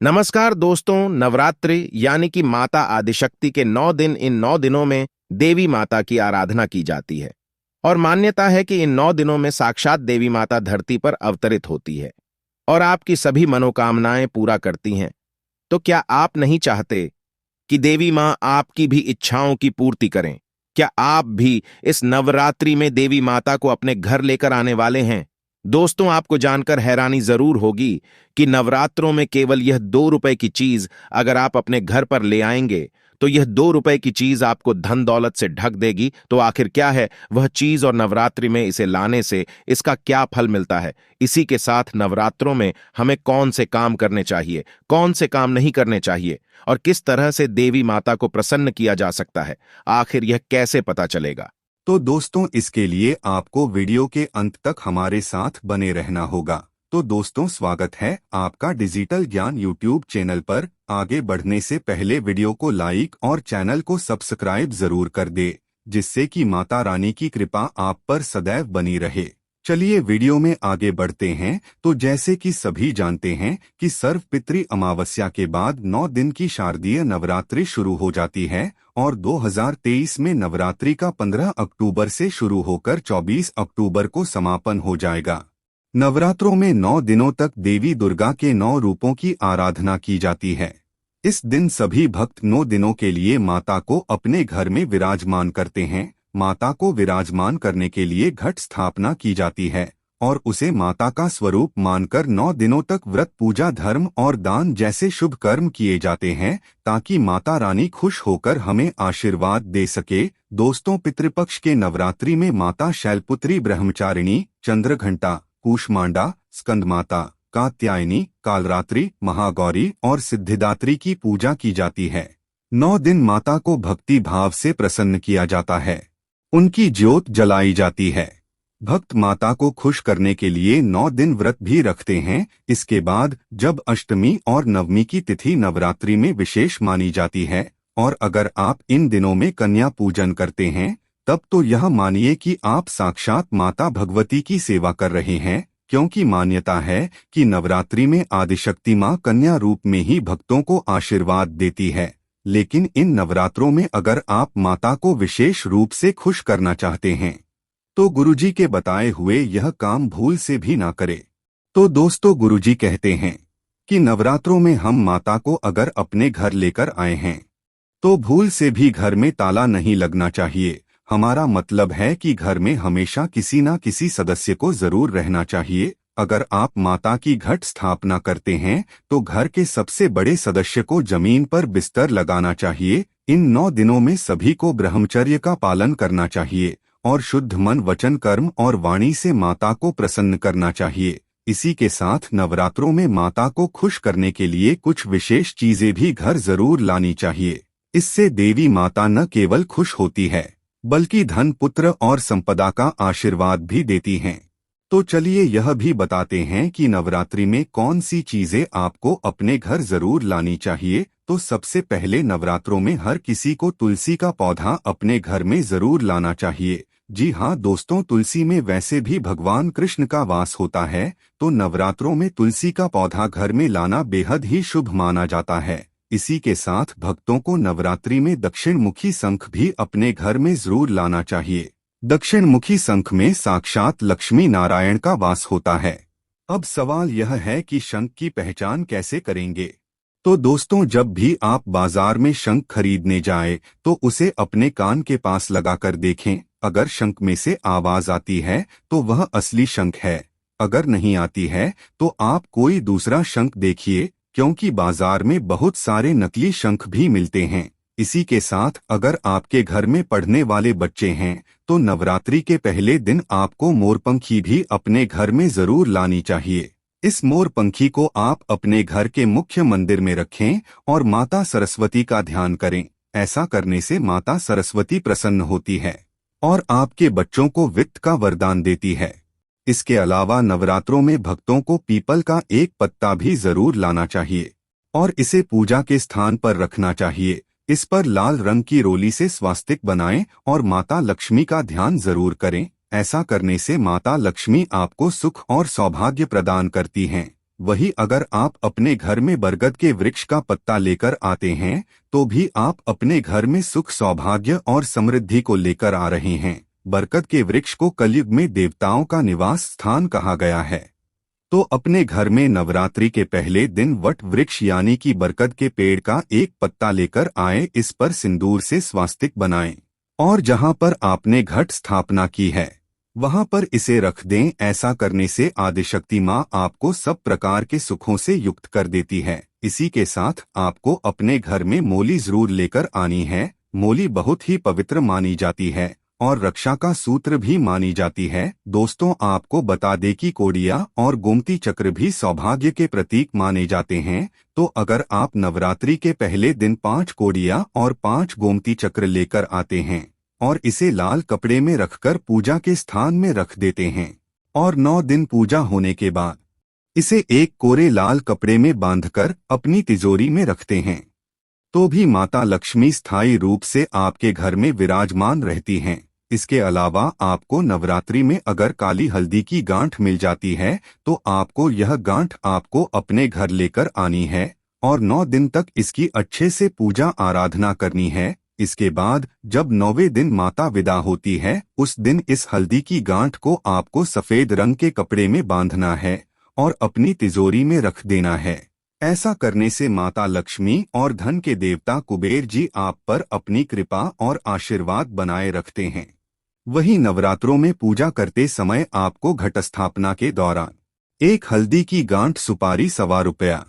नमस्कार दोस्तों। नवरात्रि यानी कि माता आदिशक्ति के 9 दिन, इन 9 दिनों में देवी माता की आराधना की जाती है और मान्यता है कि इन 9 दिनों में साक्षात देवी माता धरती पर अवतरित होती है और आपकी सभी मनोकामनाएं पूरा करती हैं। तो क्या आप नहीं चाहते कि देवी मां आपकी भी इच्छाओं की पूर्ति करें? क्या आप भी इस नवरात्रि में देवी माता को अपने घर लेकर आने वाले हैं? दोस्तों, आपको जानकर हैरानी जरूर होगी कि नवरात्रों में केवल यह 2 रुपए की चीज अगर आप अपने घर पर ले आएंगे तो यह 2 रुपए की चीज आपको धन दौलत से ढक देगी। तो आखिर क्या है वह चीज और नवरात्रि में इसे लाने से इसका क्या फल मिलता है? इसी के साथ नवरात्रों में हमें कौन से काम करने चाहिए, कौन से काम नहीं करने चाहिए और किस तरह से देवी माता को प्रसन्न किया जा सकता है, आखिर यह कैसे पता चलेगा? तो दोस्तों, इसके लिए आपको वीडियो के अंत तक हमारे साथ बने रहना होगा। तो दोस्तों, स्वागत है आपका डिजिटल ज्ञान यूट्यूब चैनल पर। आगे बढ़ने से पहले वीडियो को लाइक और चैनल को सब्सक्राइब जरूर कर दे, जिससे कि माता रानी की कृपा आप पर सदैव बनी रहे। चलिए वीडियो में आगे बढ़ते हैं। तो जैसे कि सभी जानते हैं कि सर्वपितृ अमावस्या के बाद 9 दिन की शारदीय नवरात्रि शुरू हो जाती है और 2023 में नवरात्रि का 15 अक्टूबर से शुरू होकर 24 अक्टूबर को समापन हो जाएगा। नवरात्रों में 9 दिनों तक देवी दुर्गा के 9 रूपों की आराधना की जाती है। इस दिन सभी भक्त 9 दिनों के लिए माता को अपने घर में विराजमान करते हैं। माता को विराजमान करने के लिए घट स्थापना की जाती है और उसे माता का स्वरूप मानकर 9 दिनों तक व्रत, पूजा, धर्म और दान जैसे शुभ कर्म किए जाते हैं ताकि माता रानी खुश होकर हमें आशीर्वाद दे सके। दोस्तों, पितृपक्ष के नवरात्रि में माता शैलपुत्री, ब्रह्मचारिणी, चंद्रघंटा, कूष्मांडा, स्कंदमाता, कात्यायनी, कालरात्रि, महागौरी और सिद्धिदात्री की पूजा की जाती है। 9 दिन माता को भक्ति भाव से प्रसन्न किया जाता है, उनकी ज्योत जलाई जाती है। भक्त माता को खुश करने के लिए 9 दिन व्रत भी रखते हैं। इसके बाद जब अष्टमी और नवमी की तिथि नवरात्रि में विशेष मानी जाती है और अगर आप इन दिनों में कन्या पूजन करते हैं तब तो यह मानिए कि आप साक्षात माता भगवती की सेवा कर रहे हैं, क्योंकि मान्यता है कि नवरात्रि में आदिशक्ति मां कन्या रूप में ही भक्तों को आशीर्वाद देती है। लेकिन इन नवरात्रों में अगर आप माता को विशेष रूप से खुश करना चाहते हैं तो गुरुजी के बताए हुए यह काम भूल से भी ना करें। तो दोस्तों, गुरुजी कहते हैं कि नवरात्रों में हम माता को अगर अपने घर लेकर आए हैं तो भूल से भी घर में ताला नहीं लगना चाहिए। हमारा मतलब है कि घर में हमेशा किसी न किसी सदस्य को जरूर रहना चाहिए। अगर आप माता की घट स्थापना करते हैं तो घर के सबसे बड़े सदस्य को जमीन पर बिस्तर लगाना चाहिए। इन 9 दिनों में सभी को ब्रह्मचर्य का पालन करना चाहिए और शुद्ध मन, वचन, कर्म और वाणी से माता को प्रसन्न करना चाहिए। इसी के साथ नवरात्रों में माता को खुश करने के लिए कुछ विशेष चीजें भी घर जरूर लानी चाहिए। इससे देवी माता न केवल खुश होती है बल्कि धन, पुत्र और संपदा का आशीर्वाद भी देती हैं। तो चलिए यह भी बताते हैं कि नवरात्रि में कौन सी चीजें आपको अपने घर जरूर लानी चाहिए। तो सबसे पहले नवरात्रों में हर किसी को तुलसी का पौधा अपने घर में जरूर लाना चाहिए। जी हाँ दोस्तों, तुलसी में वैसे भी भगवान कृष्ण का वास होता है, तो नवरात्रों में तुलसी का पौधा घर में लाना बेहद ही शुभ माना जाता है। इसी के साथ भक्तों को नवरात्रि में दक्षिण मुखी शंख भी अपने घर में जरूर लाना चाहिए। दक्षिण मुखी शंख में साक्षात लक्ष्मी नारायण का वास होता है। अब सवाल यह है कि शंख की पहचान कैसे करेंगे। तो दोस्तों, जब भी आप बाजार में शंख खरीदने जाएं तो उसे अपने कान के पास लगाकर देखें। अगर शंख में से आवाज आती है तो वह असली शंख है, अगर नहीं आती है तो आप कोई दूसरा शंख देखिए, क्योंकि बाजार में बहुत सारे नकली शंख भी मिलते हैं। इसी के साथ अगर आपके घर में पढ़ने वाले बच्चे हैं तो नवरात्रि के पहले दिन आपको मोरपंखी भी अपने घर में जरूर लानी चाहिए। इस मोरपंखी को आप अपने घर के मुख्य मंदिर में रखें और माता सरस्वती का ध्यान करें। ऐसा करने से माता सरस्वती प्रसन्न होती है और आपके बच्चों को वित्त का वरदान देती है। इसके अलावा नवरात्रों में भक्तों को पीपल का एक पत्ता भी जरूर लाना चाहिए और इसे पूजा के स्थान पर रखना चाहिए। इस पर लाल रंग की रोली से स्वास्तिक बनाएं और माता लक्ष्मी का ध्यान जरूर करें। ऐसा करने से माता लक्ष्मी आपको सुख और सौभाग्य प्रदान करती हैं। वही अगर आप अपने घर में बरगद के वृक्ष का पत्ता लेकर आते हैं तो भी आप अपने घर में सुख सौभाग्य और समृद्धि को लेकर आ रहे हैं। बरगद के वृक्ष को कलयुग में देवताओं का निवास स्थान कहा गया है। तो अपने घर में नवरात्रि के पहले दिन वट वृक्ष यानी कि बरगद के पेड़ का एक पत्ता लेकर आए, इस पर सिंदूर से स्वास्तिक बनाएं और जहां पर आपने घट स्थापना की है वहां पर इसे रख दें। ऐसा करने से आदिशक्ति माँ आपको सब प्रकार के सुखों से युक्त कर देती है। इसी के साथ आपको अपने घर में मोली जरूर लेकर आनी है। मोली बहुत ही पवित्र मानी जाती है और रक्षा का सूत्र भी मानी जाती है। दोस्तों, आपको बता दें कि कोड़िया और गोमती चक्र भी सौभाग्य के प्रतीक माने जाते हैं। तो अगर आप नवरात्रि के पहले दिन 5 कोड़िया और 5 गोमती चक्र लेकर आते हैं और इसे लाल कपड़े में रखकर पूजा के स्थान में रख देते हैं और 9 दिन पूजा होने के बाद इसे एक कोरे लाल कपड़े में बांधकर अपनी तिजोरी में रखते हैं, तो भी माता लक्ष्मी स्थायी रूप से आपके घर में विराजमान रहती हैं। इसके अलावा आपको नवरात्रि में अगर काली हल्दी की गांठ मिल जाती है तो आपको यह गांठ आपको अपने घर लेकर आनी है और 9 दिन तक इसकी अच्छे से पूजा आराधना करनी है। इसके बाद जब 9वें दिन माता विदा होती है उस दिन इस हल्दी की गांठ को आपको सफेद रंग के कपड़े में बांधना है और अपनी तिजोरी में रख देना है। ऐसा करने से माता लक्ष्मी और धन के देवता कुबेर जी आप पर अपनी कृपा और आशीर्वाद बनाए रखते हैं। वहीं नवरात्रों में पूजा करते समय आपको घट स्थापना के दौरान एक हल्दी की गांठ, सुपारी, ₹1.25,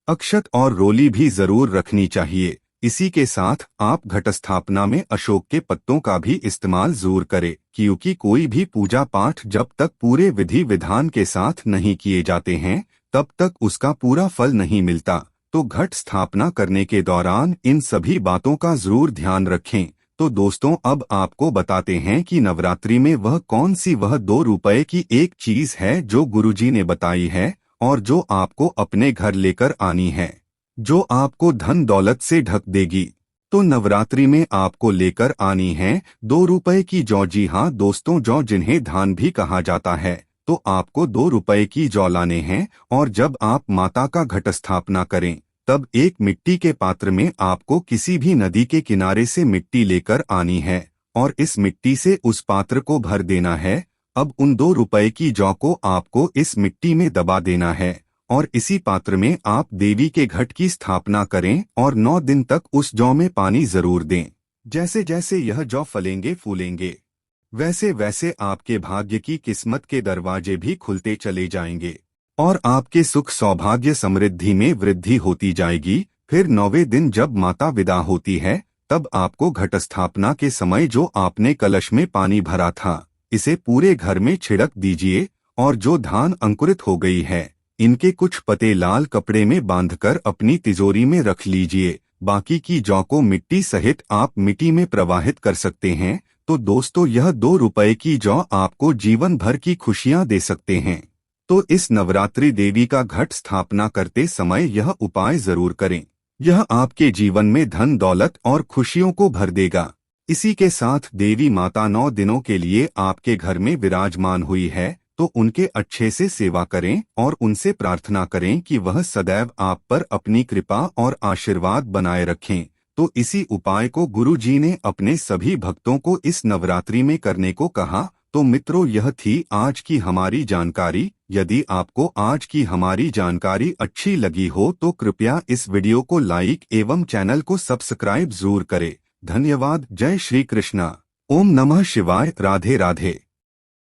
अक्षत और रोली भी जरूर रखनी चाहिए। इसी के साथ आप घट स्थापना में अशोक के पत्तों का भी इस्तेमाल जरूर करें, क्योंकि कोई भी पूजा पाठ जब तक पूरे विधि विधान के साथ नहीं किए जाते हैं तब तक उसका पूरा फल नहीं मिलता। तो घट स्थापना करने के दौरान इन सभी बातों का जरूर ध्यान रखें। तो दोस्तों, अब आपको बताते हैं कि नवरात्रि में वह कौन सी वह ₹2 की एक चीज है जो गुरुजी ने बताई है और जो आपको अपने घर लेकर आनी है, जो आपको धन दौलत से ढक देगी। तो नवरात्रि में आपको लेकर आनी है ₹2 की जौ। जी हाँ दोस्तों, जौ जिन्हें धान भी कहा जाता है। तो आपको ₹2 की जौ लाने हैं और जब आप माता का घट स्थापना करें तब एक मिट्टी के पात्र में आपको किसी भी नदी के किनारे से मिट्टी लेकर आनी है और इस मिट्टी से उस पात्र को भर देना है। अब उन ₹2 की जौ को आपको इस मिट्टी में दबा देना है और इसी पात्र में आप देवी के घट की स्थापना करें और 9 दिन तक उस जौ में पानी जरूर दें। जैसे जैसे यह जौ फलेंगे फूलेंगे वैसे वैसे आपके भाग्य की किस्मत के दरवाजे भी खुलते चले जाएंगे और आपके सुख सौभाग्य समृद्धि में वृद्धि होती जाएगी। फिर 9वें दिन जब माता विदा होती है तब आपको घट स्थापना के समय जो आपने कलश में पानी भरा था इसे पूरे घर में छिड़क दीजिए और जो धान अंकुरित हो गई है इनके कुछ पत्ते लाल कपड़े में बांधकर अपनी तिजोरी में रख लीजिए। बाकी की जौ को मिट्टी सहित आप मिट्टी में प्रवाहित कर सकते हैं। तो दोस्तों, यह ₹2 की जौ आपको जीवन भर की खुशियां दे सकते हैं। तो इस नवरात्रि देवी का घट स्थापना करते समय यह उपाय जरूर करें। यह आपके जीवन में धन दौलत और खुशियों को भर देगा। इसी के साथ देवी माता 9 दिनों के लिए आपके घर में विराजमान हुई है, तो उनके अच्छे से सेवा करें और उनसे प्रार्थना करें कि वह सदैव आप पर अपनी कृपा और आशीर्वाद बनाए रखें। तो इसी उपाय को गुरु जी ने अपने सभी भक्तों को इस नवरात्रि में करने को कहा। तो मित्रों, यह थी आज की हमारी जानकारी। यदि आपको आज की हमारी जानकारी अच्छी लगी हो तो कृपया इस वीडियो को लाइक एवं चैनल को सब्सक्राइब जरूर करें। धन्यवाद। जय श्री कृष्णा। ओम नमः शिवाय। राधे राधे।